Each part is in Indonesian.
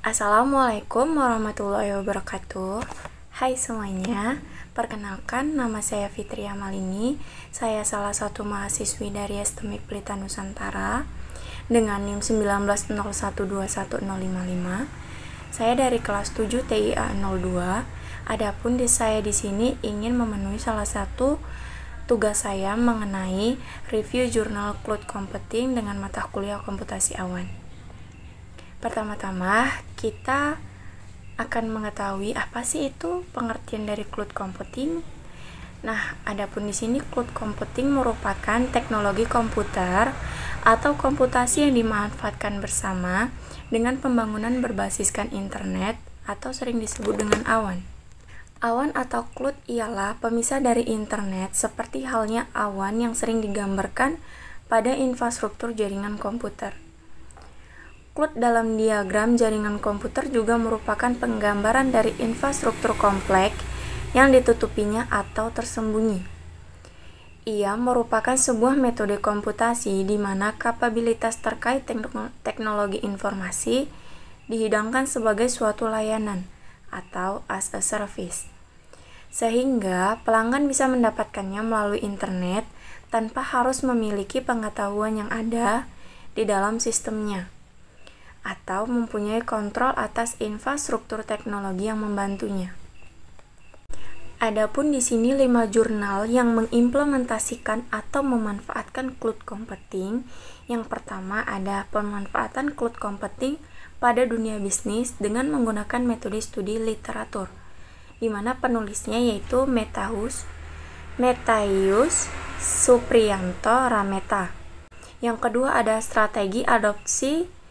Assalamualaikum warahmatullahi wabarakatuh. Hai semuanya, perkenalkan nama saya Fitria Malini. Saya salah satu mahasiswi dari STMIK Pelita Nusantara dengan NIM 1901210055. Saya dari kelas 7 TIA 02. Adapun saya di sini ingin memenuhi salah satu tugas saya mengenai review jurnal Cloud Computing dengan mata kuliah komputasi awan. Pertama-tama, kita akan mengetahui apa sih itu pengertian dari cloud computing. Nah, adapun di sini cloud computing merupakan teknologi komputer atau komputasi yang dimanfaatkan bersama dengan pembangunan berbasiskan internet atau sering disebut dengan awan. Awan atau cloud ialah pemisah dari internet seperti halnya awan yang sering digambarkan pada infrastruktur jaringan komputer. Cloud dalam diagram jaringan komputer juga merupakan penggambaran dari infrastruktur kompleks yang ditutupinya atau tersembunyi. Ia merupakan sebuah metode komputasi di mana kapabilitas terkait teknologi informasi dihidangkan sebagai suatu layanan atau as a service, sehingga pelanggan bisa mendapatkannya melalui internet tanpa harus memiliki pengetahuan yang ada di dalam sistemnya atau mempunyai kontrol atas infrastruktur teknologi yang membantunya. Adapun di sini 5 jurnal yang mengimplementasikan atau memanfaatkan cloud computing. Yang pertama ada pemanfaatan cloud computing pada dunia bisnis dengan menggunakan metode studi literatur, di mana penulisnya yaitu Metayus Supriyanto Rameta. Yang kedua ada strategi adopsi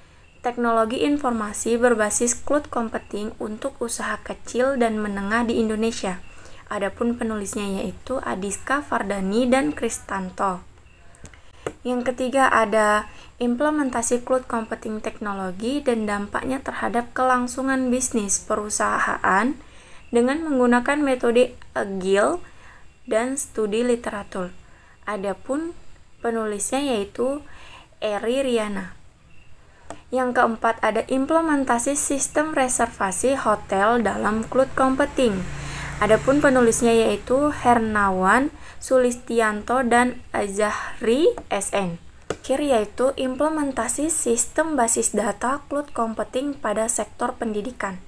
teknologi informasi berbasis cloud computing untuk usaha kecil dan menengah di Indonesia. Adapun penulisnya yaitu Adiska Fardani dan Kristanto. Yang ketiga ada implementasi cloud computing teknologi dan dampaknya terhadap kelangsungan bisnis perusahaan dengan menggunakan metode Agile dan studi literatur. Adapun penulisnya yaitu Eri Riana. Yang keempat ada implementasi sistem reservasi hotel dalam cloud computing. Adapun penulisnya yaitu Hernawan Sulistianto dan Azahri SN. Akhir yaitu implementasi sistem basis data cloud computing pada sektor pendidikan.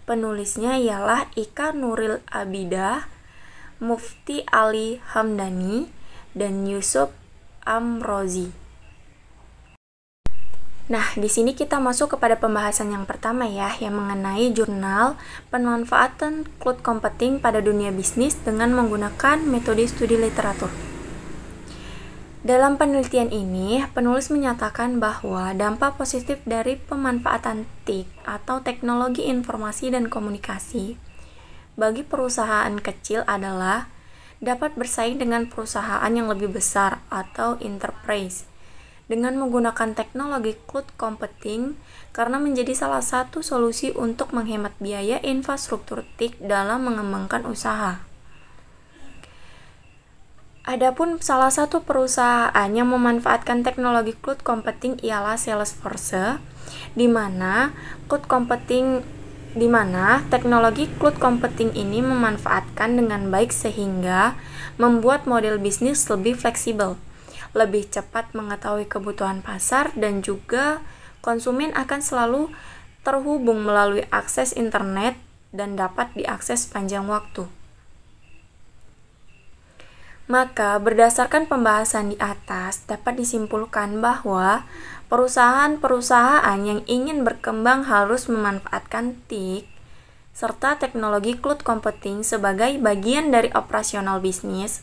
Penulisnya ialah Ika Nuril Abidah, Mufti Ali Hamdani, dan Yusuf Amrozi. Nah, di sini kita masuk kepada pembahasan yang pertama ya, yang mengenai jurnal pemanfaatan cloud computing pada dunia bisnis dengan menggunakan metode studi literatur. Dalam penelitian ini, penulis menyatakan bahwa dampak positif dari pemanfaatan TIC atau teknologi informasi dan komunikasi bagi perusahaan kecil adalah dapat bersaing dengan perusahaan yang lebih besar atau enterprise dengan menggunakan teknologi cloud computing karena menjadi salah satu solusi untuk menghemat biaya infrastruktur TIC dalam mengembangkan usaha. Adapun salah satu perusahaan yang memanfaatkan teknologi cloud computing ialah Salesforce, di mana teknologi cloud computing ini memanfaatkan dengan baik sehingga membuat model bisnis lebih fleksibel, lebih cepat mengetahui kebutuhan pasar, dan juga konsumen akan selalu terhubung melalui akses internet dan dapat diakses sepanjang waktu. Maka berdasarkan pembahasan di atas dapat disimpulkan bahwa perusahaan-perusahaan yang ingin berkembang harus memanfaatkan TIC serta teknologi cloud computing sebagai bagian dari operasional bisnis.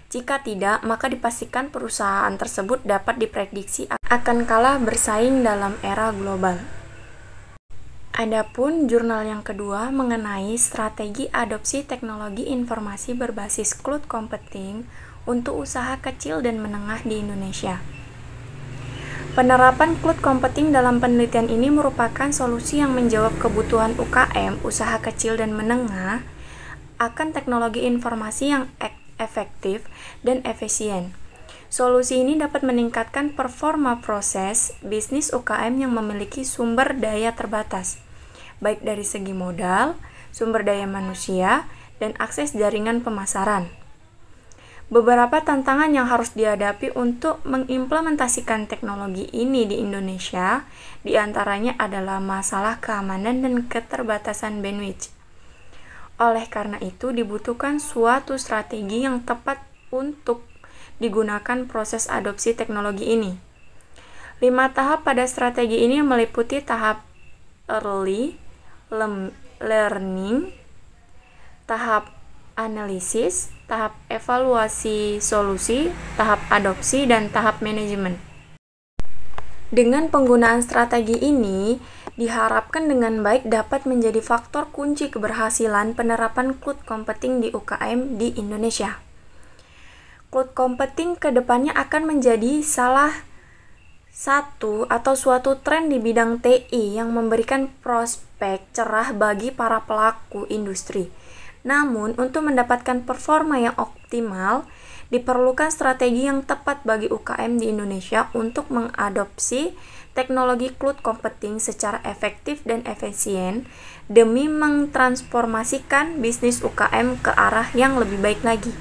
Jika tidak, maka dipastikan perusahaan tersebut dapat diprediksi akan kalah bersaing dalam era global. Adapun jurnal yang kedua mengenai strategi adopsi teknologi informasi berbasis cloud computing untuk usaha kecil dan menengah di Indonesia. Penerapan cloud computing dalam penelitian ini merupakan solusi yang menjawab kebutuhan UKM, usaha kecil dan menengah, akan teknologi informasi yang efektif dan efisien. Solusi ini dapat meningkatkan performa proses bisnis UKM yang memiliki sumber daya terbatas. baik dari segi modal, sumber daya manusia, dan akses jaringan pemasaran. Beberapa tantangan yang harus dihadapi untuk mengimplementasikan teknologi ini di Indonesia, diantaranya adalah masalah keamanan dan keterbatasan bandwidth. Oleh karena itu, dibutuhkan suatu strategi yang tepat untuk digunakan proses adopsi teknologi ini. 5 tahap pada strategi ini meliputi tahap early learning, tahap analisis, tahap evaluasi solusi, tahap adopsi, dan tahap manajemen. Dengan penggunaan strategi ini, diharapkan dengan baik dapat menjadi faktor kunci keberhasilan penerapan cloud computing di UKM di Indonesia. Cloud computing ke depannya akan menjadi salah satu atau suatu tren di bidang TI yang memberikan prospek cerah bagi para pelaku industri. Namun, untuk mendapatkan performa yang optimal, diperlukan strategi yang tepat bagi UKM di Indonesia untuk mengadopsi teknologi cloud computing secara efektif dan efisien demi mentransformasikan bisnis UKM ke arah yang lebih baik lagi.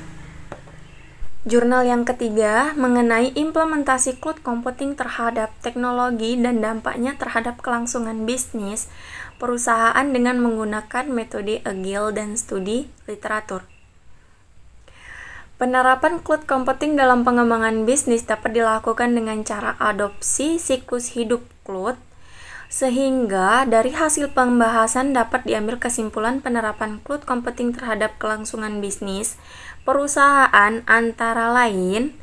Jurnal yang ketiga mengenai implementasi cloud computing terhadap teknologi dan dampaknya terhadap kelangsungan bisnis perusahaan dengan menggunakan metode Agile dan studi literatur. Penerapan cloud computing dalam pengembangan bisnis dapat dilakukan dengan cara adopsi siklus hidup cloud, sehingga dari hasil pembahasan dapat diambil kesimpulan penerapan cloud computing terhadap kelangsungan bisnis perusahaan antara lain.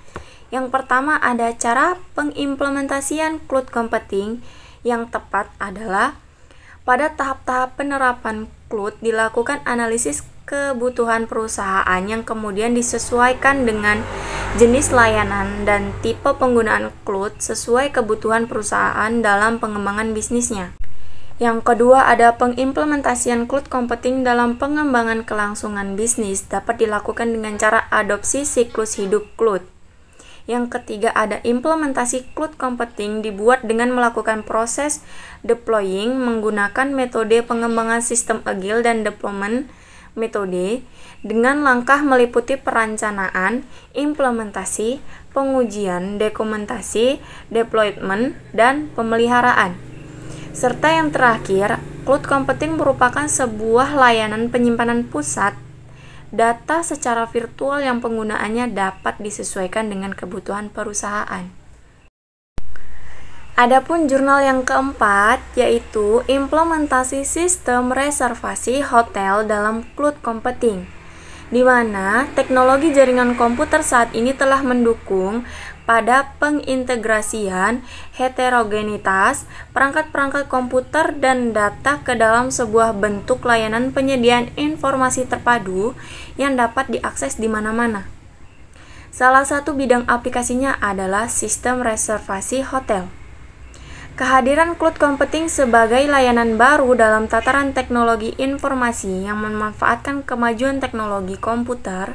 Yang pertama ada cara pengimplementasian cloud computing yang tepat adalah pada tahap-tahap penerapan cloud dilakukan analisis kebutuhan perusahaan yang kemudian disesuaikan dengan jenis layanan dan tipe penggunaan cloud sesuai kebutuhan perusahaan dalam pengembangan bisnisnya. Yang kedua ada pengimplementasian cloud computing dalam pengembangan kelangsungan bisnis dapat dilakukan dengan cara adopsi siklus hidup cloud. Yang ketiga ada implementasi cloud computing dibuat dengan melakukan proses deploying menggunakan metode pengembangan sistem Agile dan deployment metode dengan langkah meliputi perencanaan, implementasi, pengujian, dokumentasi, deployment, dan pemeliharaan. Serta yang terakhir, cloud computing merupakan sebuah layanan penyimpanan pusat data secara virtual yang penggunaannya dapat disesuaikan dengan kebutuhan perusahaan. Adapun jurnal yang keempat yaitu implementasi sistem reservasi hotel dalam cloud computing, di mana teknologi jaringan komputer saat ini telah mendukung pada pengintegrasian heterogenitas perangkat-perangkat komputer dan data ke dalam sebuah bentuk layanan penyediaan informasi terpadu yang dapat diakses di mana-mana. Salah satu bidang aplikasinya adalah sistem reservasi hotel. Kehadiran cloud computing sebagai layanan baru dalam tataran teknologi informasi yang memanfaatkan kemajuan teknologi komputer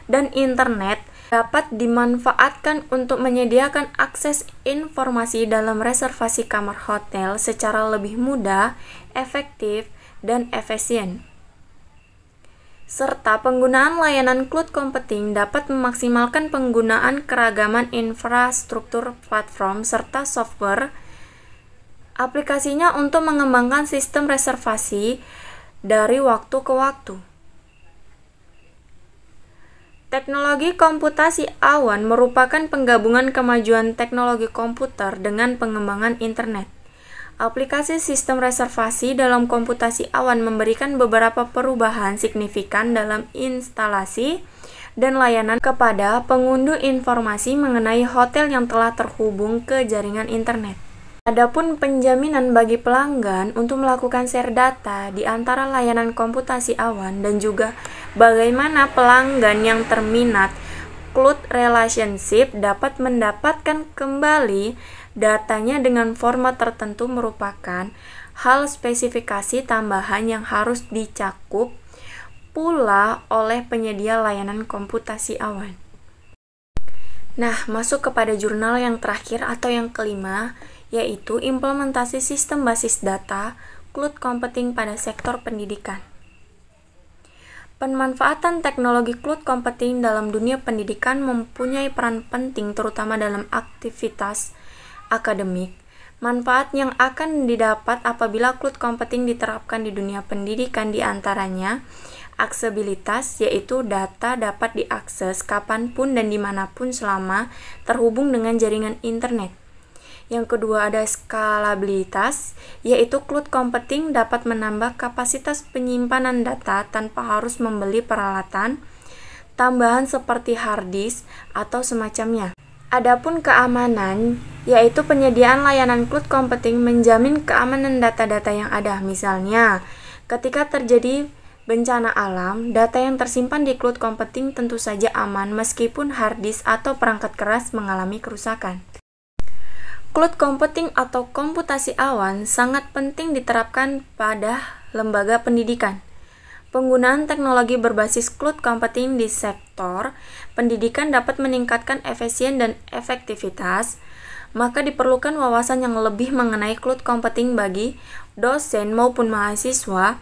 dan internet dapat dimanfaatkan untuk menyediakan akses informasi dalam reservasi kamar hotel secara lebih mudah, efektif, dan efisien. Serta penggunaan layanan cloud computing dapat memaksimalkan penggunaan keragaman infrastruktur platform serta software aplikasinya untuk mengembangkan sistem reservasi dari waktu ke waktu. Teknologi komputasi awan merupakan penggabungan kemajuan teknologi komputer dengan pengembangan internet. Aplikasi sistem reservasi dalam komputasi awan memberikan beberapa perubahan signifikan dalam instalasi dan layanan kepada pengunduh informasi mengenai hotel yang telah terhubung ke jaringan internet. Adapun penjaminan bagi pelanggan untuk melakukan share data di antara layanan komputasi awan dan juga bagaimana pelanggan yang terminat cloud relationship dapat mendapatkan kembali datanya dengan format tertentu merupakan hal spesifikasi tambahan yang harus dicakup pula oleh penyedia layanan komputasi awan. Nah, masuk kepada jurnal yang terakhir atau yang kelima, yaitu implementasi sistem basis data cloud computing pada sektor pendidikan. Pemanfaatan teknologi cloud computing dalam dunia pendidikan mempunyai peran penting terutama dalam aktivitas akademik. Manfaat yang akan didapat apabila cloud computing diterapkan di dunia pendidikan diantaranya aksesibilitas, yaitu data dapat diakses kapanpun dan dimanapun selama terhubung dengan jaringan internet. Yang kedua ada skalabilitas, yaitu cloud computing dapat menambah kapasitas penyimpanan data tanpa harus membeli peralatan tambahan seperti hard disk atau semacamnya. Adapun keamanan, yaitu penyediaan layanan cloud computing menjamin keamanan data-data yang ada. Misalnya, ketika terjadi bencana alam, data yang tersimpan di cloud computing tentu saja aman meskipun hard disk atau perangkat keras mengalami kerusakan. Cloud computing atau komputasi awan sangat penting diterapkan pada lembaga pendidikan. Penggunaan teknologi berbasis cloud computing di sektor pendidikan dapat meningkatkan efisien dan efektivitas, maka diperlukan wawasan yang lebih mengenai cloud computing bagi dosen maupun mahasiswa.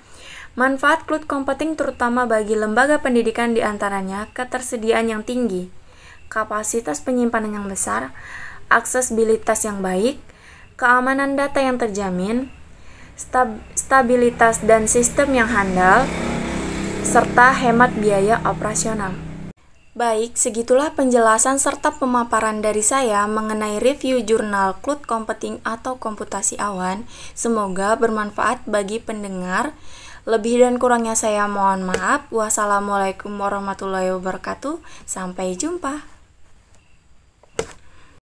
Manfaat cloud computing terutama bagi lembaga pendidikan diantaranya ketersediaan yang tinggi, kapasitas penyimpanan yang besar, aksesibilitas yang baik, keamanan data yang terjamin, stabilitas dan sistem yang handal, serta hemat biaya operasional. Baik, segitulah penjelasan serta pemaparan dari saya mengenai review jurnal cloud computing atau komputasi awan. Semoga bermanfaat bagi pendengar. Lebih dan kurangnya saya mohon maaf. Wassalamualaikum warahmatullahi wabarakatuh. Sampai jumpa.